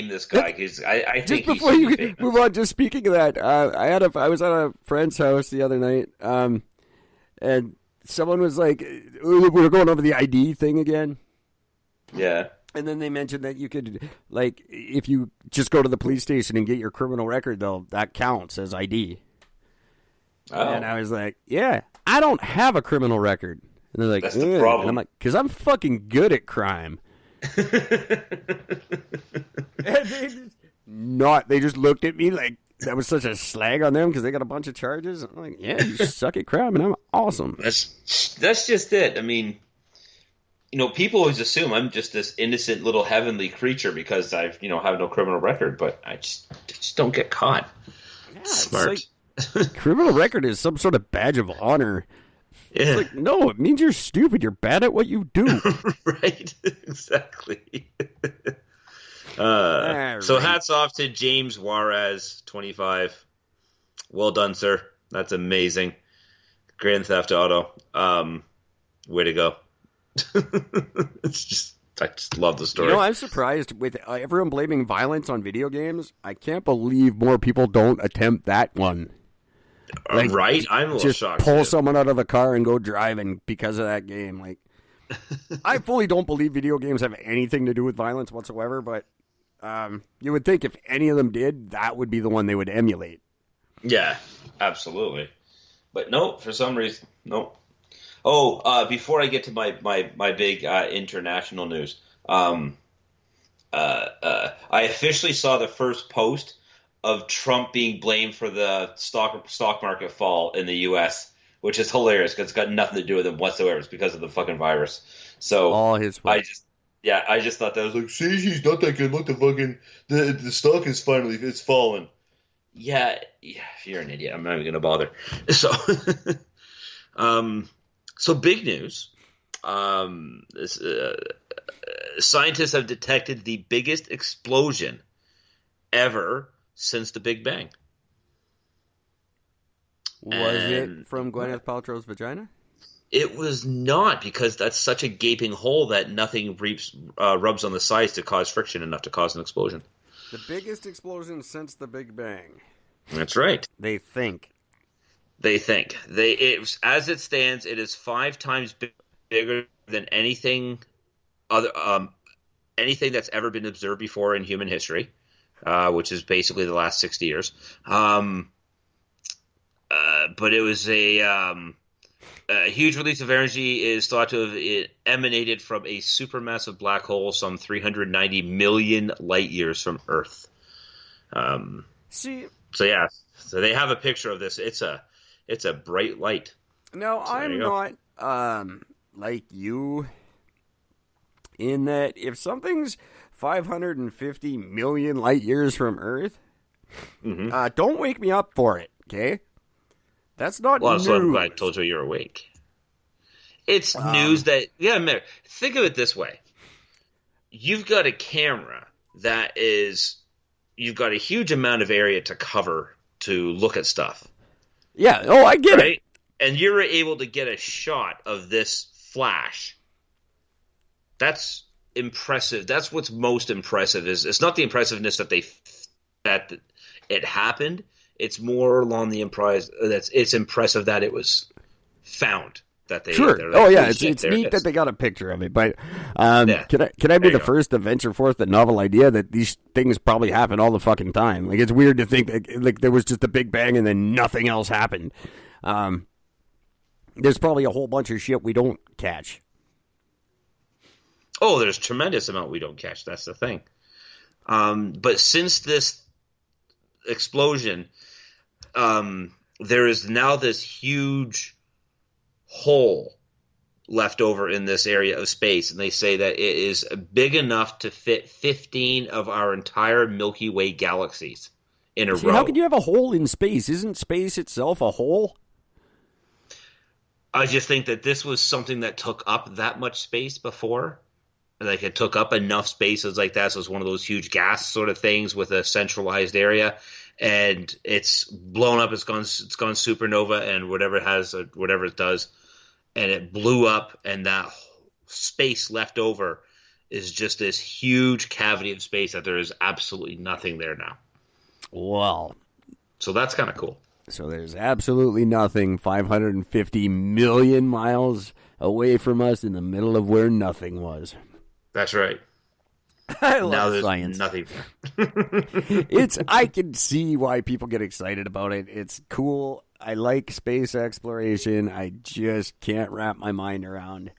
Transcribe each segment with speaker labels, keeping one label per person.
Speaker 1: this guy because I
Speaker 2: Just
Speaker 1: think he
Speaker 2: before
Speaker 1: should
Speaker 2: you
Speaker 1: be famous.
Speaker 2: move on, just speaking of that, I was at a friend's house the other night, and someone was like, we were going over the ID thing again.
Speaker 1: Yeah.
Speaker 2: And then they mentioned that you could, like, if you just go to the police station and get your criminal record, though, that counts as ID.
Speaker 1: Oh.
Speaker 2: And I was like, yeah, I don't have a criminal record. And they're like,
Speaker 1: that's the problem.
Speaker 2: And I'm like, because I'm fucking good at crime. And they just looked at me like that was such a slag on them because they got a bunch of charges. I'm like, yeah, you suck at crime, and I'm awesome.
Speaker 1: That's just it. I mean, people always assume I'm just this innocent little heavenly creature because I've, have no criminal record, but I just don't get caught.
Speaker 2: Yeah,
Speaker 1: Smart.
Speaker 2: Criminal record is some sort of badge of honor.
Speaker 1: Yeah.
Speaker 2: It's like, no, it means you're stupid. You're bad at what you do.
Speaker 1: Right. Exactly.
Speaker 2: Right.
Speaker 1: So hats off to James Juarez, 25. Well done, sir. That's amazing. Grand Theft Auto. Way to go. I just love the story.
Speaker 2: I'm surprised with everyone blaming violence on video games. I can't believe more people don't attempt that one. Like,
Speaker 1: right? I'm a little
Speaker 2: just
Speaker 1: shocked.
Speaker 2: Pull
Speaker 1: too.
Speaker 2: someone out of a car and go driving because of that game. Like, I fully don't believe video games have anything to do with violence whatsoever. But you would think if any of them did, that would be the one they would emulate.
Speaker 1: Yeah, absolutely. But no, for some reason, no. Oh, before I get to my big international news, I officially saw the first post of Trump being blamed for the stock market fall in the U.S., which is hilarious because it's got nothing to do with him whatsoever. It's because of the fucking virus. So
Speaker 2: all his fault.
Speaker 1: I just thought that was like, see, he's not that good. Look, the stock is it's fallen. Yeah, you're an idiot. I'm not even going to bother. So, so big news. Scientists have detected the biggest explosion ever since the Big Bang.
Speaker 2: Was it from Gwyneth Paltrow's vagina?
Speaker 1: It was not, because that's such a gaping hole that nothing rubs on the sides to cause friction enough to cause an explosion.
Speaker 2: The biggest explosion since the Big Bang.
Speaker 1: That's right.
Speaker 2: They think.
Speaker 1: As it stands, it is 5 times bigger than anything that's ever been observed before in human history, which is basically the last 60 years. But it was a huge release of energy is thought to have emanated from a supermassive black hole some 390 million light years from Earth. So they have a picture of this. It's a bright light.
Speaker 2: No, so I'm not like you in that if something's 550 million light years from Earth, don't wake me up for it, okay? That's not news.
Speaker 1: That's why I'm glad I told you you're awake. It's news that, think of it this way. You've got a camera you've got a huge amount of area to cover to look at stuff.
Speaker 2: Yeah, I get it.
Speaker 1: And you're able to get a shot of this flash. That's impressive. That's what's most impressive. It's not the impressiveness that it happened. It's more along the it's impressive that it was found. That they
Speaker 2: sure. It's neat that they got a picture of it. But can I be the first to venture forth the novel idea that these things probably happen all the fucking time? Like, it's weird to think that like there was just a Big Bang and then nothing else happened. There's probably a whole bunch of shit we don't catch.
Speaker 1: Oh, there's tremendous amount we don't catch. That's the thing. But since this explosion, there is now this huge hole left over in this area of space, and they say that it is big enough to fit 15 of our entire Milky Way galaxies in a row.
Speaker 2: How can you have a hole in space? Isn't space itself a hole?
Speaker 1: I just think that this was something that took up that much space before. Like, it took up enough spaces like that, so it's one of those huge gas sort of things with a centralized area, and it's blown up. It's gone supernova, and whatever it does, and it blew up, and that space left over is just this huge cavity of space that there is absolutely nothing there now.
Speaker 2: Well,
Speaker 1: so that's kind of cool.
Speaker 2: So there's absolutely nothing 550 million miles away from us in the middle of where nothing was.
Speaker 1: That's right.
Speaker 2: I love science.
Speaker 1: Nothing.
Speaker 2: I can see why people get excited about it. It's cool. I like space exploration. I just can't wrap my mind around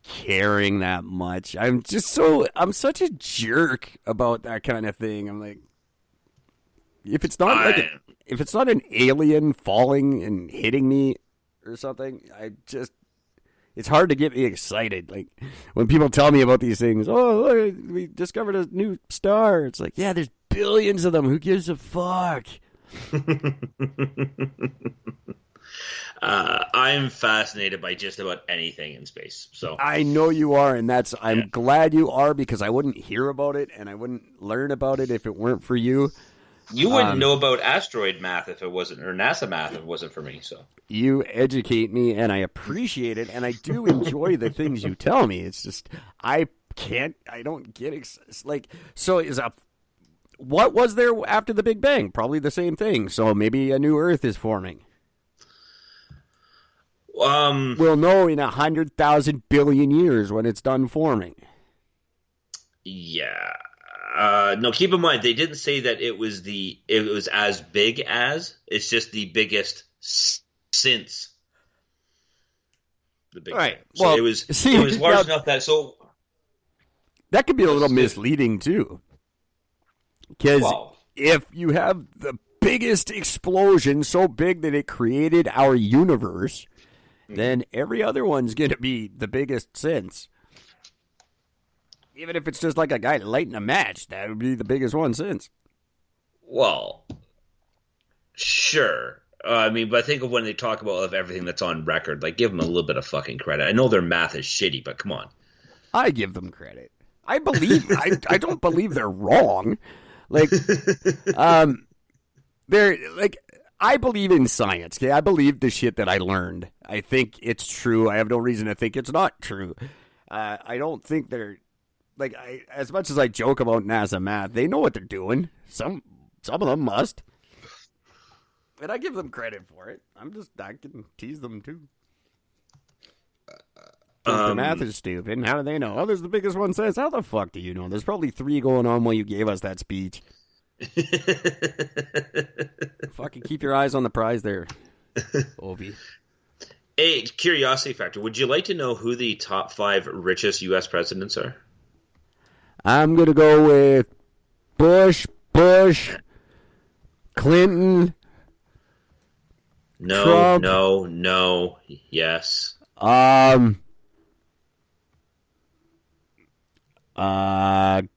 Speaker 2: caring that much. I'm such a jerk about that kind of thing. I'm like, if it's not an alien falling and hitting me or something, it's hard to get me excited. Like when people tell me about these things, oh, look, we discovered a new star. It's like, yeah, there's billions of them. Who gives a fuck?
Speaker 1: I'm fascinated by just about anything in space. So
Speaker 2: I know you are, and I'm glad you are, because I wouldn't hear about it and I wouldn't learn about it if it weren't for you.
Speaker 1: You wouldn't know about asteroid math if it wasn't, or NASA math if it wasn't for me. So
Speaker 2: you educate me, and I appreciate it, and I do enjoy the things you tell me. It's just I don't get like, so what was there after the Big Bang? Probably the same thing. So maybe a new Earth is forming. We'll know in 100,000 billion years when it's done forming.
Speaker 1: Yeah. No, keep in mind, they didn't say that it was as big as. It's just the biggest since the Big Bang. So well, it was large enough that
Speaker 2: that could be a little misleading too. Because if you have the biggest explosion so big that it created our universe, then every other one's going to be the biggest since. Even if it's just like a guy lighting a match, that would be the biggest one since.
Speaker 1: Well, sure. I mean, but think of when they talk about everything that's on record. Like, give them a little bit of fucking credit. I know their math is shitty, but come on.
Speaker 2: I give them credit. I believe. I don't believe they're wrong. Like, they're like. I believe in science. Okay, I believe the shit that I learned. I think it's true. I have no reason to think it's not true. I don't think they're. Like, as much as I joke about NASA math, they know what they're doing. Some of them must. And I give them credit for it. I can tease them, too. Because the math is stupid. How do they know? Oh, there's the biggest one says. How the fuck do you know? There's probably 3 going on while you gave us that speech. Fucking keep your eyes on the prize there, Obi.
Speaker 1: Hey, curiosity factor. Would you like to know who the top 5 richest U.S. presidents are?
Speaker 2: I'm going to go with Bush, Clinton, Trump.
Speaker 1: No, yes.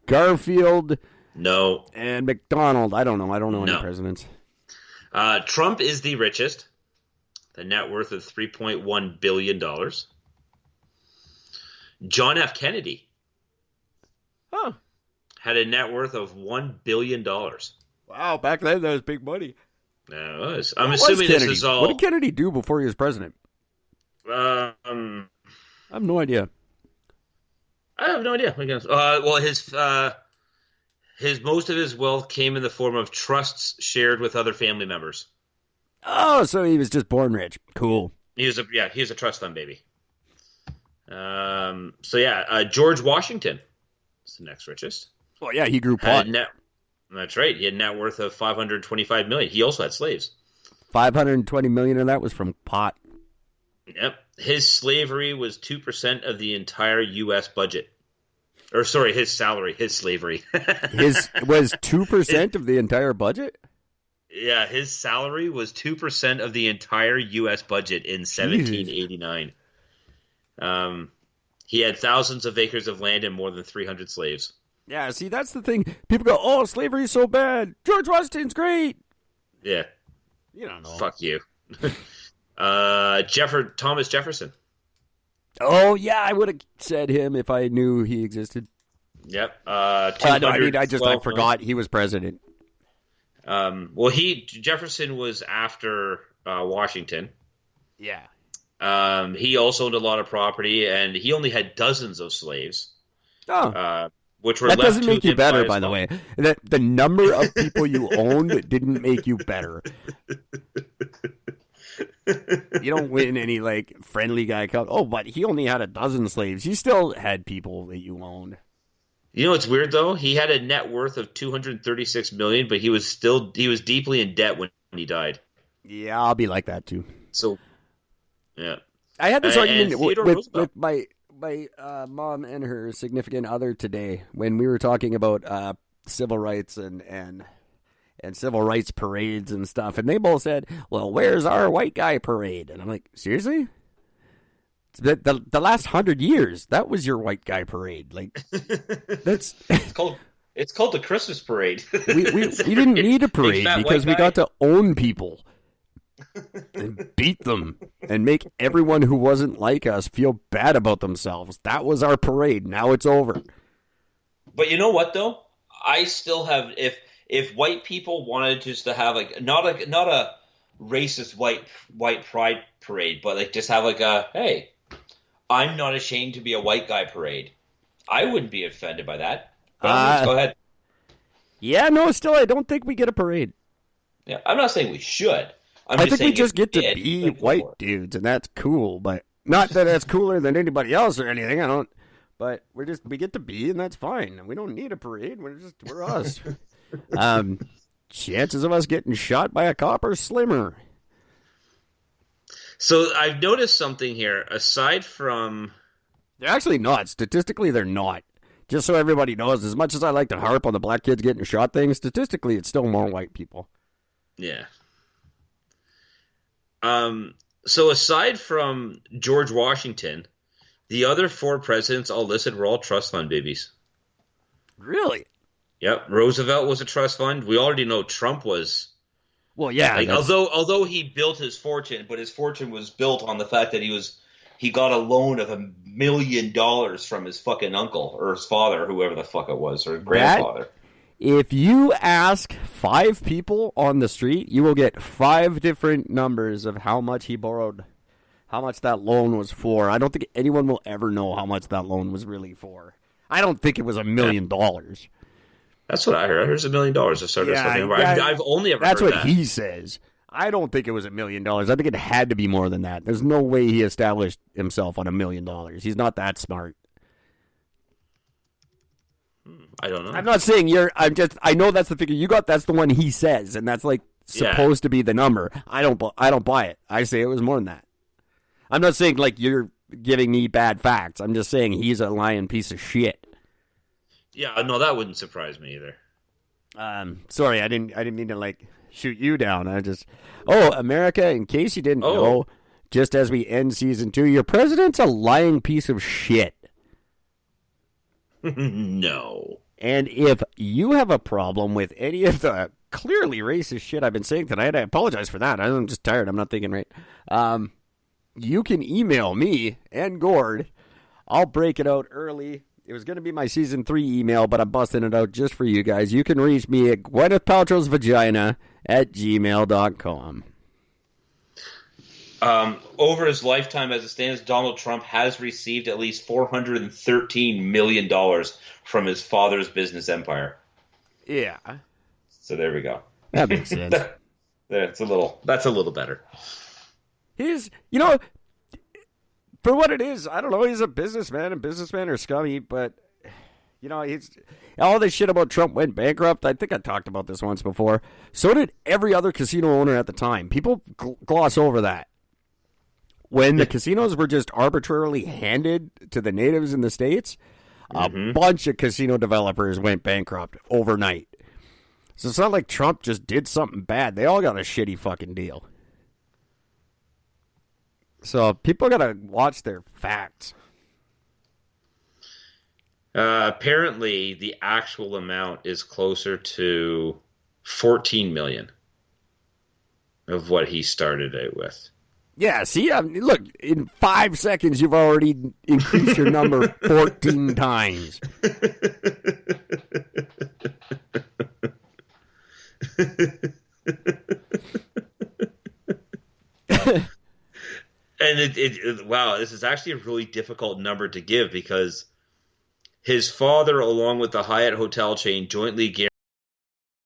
Speaker 2: Garfield.
Speaker 1: No.
Speaker 2: And McDonald. I don't know any presidents.
Speaker 1: Trump is the richest. The net worth of $3.1 billion. John F. Kennedy.
Speaker 2: Huh.
Speaker 1: Had a net worth of $1 billion.
Speaker 2: Wow, back then that was big money.
Speaker 1: No, it was. I'm assuming this is all.
Speaker 2: What did Kennedy do before he was president? I have no idea.
Speaker 1: Well, his most of his wealth came in the form of trusts shared with other family members.
Speaker 2: Oh, so he was just born rich. Cool.
Speaker 1: He was a trust fund baby. George Washington. The next richest.
Speaker 2: Well, yeah, he grew pot.
Speaker 1: That's right. He had a net worth of $525 million. He also had slaves.
Speaker 2: 520 million of that was from pot.
Speaker 1: Yep. His slavery was 2% of the entire U.S. budget. Or sorry, his salary, his slavery.
Speaker 2: His was 2% of the entire budget?
Speaker 1: Yeah, his salary was 2% of the entire U.S. budget in 1789. He had thousands of acres of land and more than 300 slaves.
Speaker 2: Yeah, see, that's the thing. People go, oh, slavery's so bad. George Washington's great.
Speaker 1: Yeah.
Speaker 2: You don't know.
Speaker 1: Fuck you. Thomas Jefferson.
Speaker 2: Oh, yeah, I would have said him if I knew he existed.
Speaker 1: Yep.
Speaker 2: I forgot he was president.
Speaker 1: Jefferson was after Washington.
Speaker 2: Yeah.
Speaker 1: He also owned a lot of property, and he only had dozens of slaves,
Speaker 2: Oh,
Speaker 1: which were
Speaker 2: that
Speaker 1: left
Speaker 2: doesn't
Speaker 1: to
Speaker 2: make you
Speaker 1: him by
Speaker 2: better,
Speaker 1: his
Speaker 2: by the
Speaker 1: mom.
Speaker 2: way. That the number of people you owned didn't make you better. You don't win any like friendly guy cup. Oh, but he only had a dozen slaves. He still had people that you owned.
Speaker 1: You know what's weird though? He had a net worth of 236 million, but he was deeply in debt when he died.
Speaker 2: Yeah, I'll be like that too.
Speaker 1: So yeah,
Speaker 2: I had this
Speaker 1: and
Speaker 2: argument
Speaker 1: Theodore
Speaker 2: with
Speaker 1: Roosevelt.
Speaker 2: my mom and her significant other today when we were talking about civil rights and civil rights parades and stuff, and they both said, "Well, where's our white guy parade?" And I'm like, seriously? The last 100 years, that was your white guy parade. Like that's
Speaker 1: It's called the Christmas parade.
Speaker 2: we didn't need a parade because we got to own people and beat them and make everyone who wasn't like us feel bad about themselves. That was our parade. Now it's over.
Speaker 1: But you know what though? I still have if white people wanted just to have like not a racist white pride parade, but like just have like a hey, I'm not ashamed to be a white guy parade. I wouldn't be offended by that. But go ahead.
Speaker 2: Yeah, no, still I don't think we get a parade.
Speaker 1: Yeah, I'm not saying we should.
Speaker 2: I think we just get to be white dudes, and that's cool. But not that that's cooler than anybody else or anything. I don't. But we get to be, and that's fine. We don't need a parade. We're us. Chances of us getting shot by a cop are slimmer.
Speaker 1: So I've noticed something here. Aside from,
Speaker 2: they're actually not. Statistically, they're not. Just so everybody knows, as much as I like to harp on the black kids getting shot thing, statistically, it's still more white people.
Speaker 1: Yeah. So aside from George Washington, the other 4 presidents all listed were all trust fund babies.
Speaker 2: Really?
Speaker 1: Yep. Roosevelt was a trust fund. We already know Trump was.
Speaker 2: Well, yeah.
Speaker 1: Like, although he built his fortune, but his fortune was built on the fact that he got a loan of $1 million from his fucking uncle or his father, whoever the fuck it was, or grandfather.
Speaker 2: If you ask 5 people on the street, you will get 5 different numbers of how much he borrowed, how much that loan was for. I don't think anyone will ever know how much that loan was really for. I don't think it was $1 million.
Speaker 1: That's what I heard. I heard it was $1 million to start something. I've only ever
Speaker 2: that's
Speaker 1: heard
Speaker 2: what he says. I don't think it was $1 million. I think it had to be more than that. There's no way he established himself on $1 million. He's not that smart.
Speaker 1: I don't know.
Speaker 2: I'm not saying I know that's the figure you got. That's the one he says, and that's like supposed to be the number. I don't buy it. I say it was more than that. I'm not saying like you're giving me bad facts. I'm just saying he's a lying piece of shit.
Speaker 1: Yeah, no, that wouldn't surprise me either.
Speaker 2: Sorry, I didn't mean to like shoot you down. America, in case you didn't know, just as we end season 2, your president's a lying piece of shit.
Speaker 1: No.
Speaker 2: And if you have a problem with any of the clearly racist shit I've been saying tonight, I apologize for that. I'm just tired. I'm not thinking right. You can email me and Gord. I'll break it out early. It was going to be my season 3 email, but I'm busting it out just for you guys. You can reach me at gwynethpaltrowsvagina@gmail.com.
Speaker 1: Over his lifetime as it stands, Donald Trump has received at least $413 million from his father's business empire.
Speaker 2: Yeah.
Speaker 1: So there we go.
Speaker 2: That makes sense.
Speaker 1: That's a little better.
Speaker 2: For what it is, I don't know, he's a businessman, and businessmen are scummy, but, he's all this shit about Trump went bankrupt. I think I talked about this once before. So did every other casino owner at the time. People gloss over that. When the casinos were just arbitrarily handed to the natives in the States, a bunch of casino developers went bankrupt overnight. So it's not like Trump just did something bad. They all got a shitty fucking deal. So people got to watch their facts.
Speaker 1: Apparently, the actual amount is closer to 14 million of what he started out with.
Speaker 2: Yeah, see, look, in 5 seconds, you've already increased your number 14 times.
Speaker 1: And and wow, this is actually a really difficult number to give because his father, along with the Hyatt hotel chain, jointly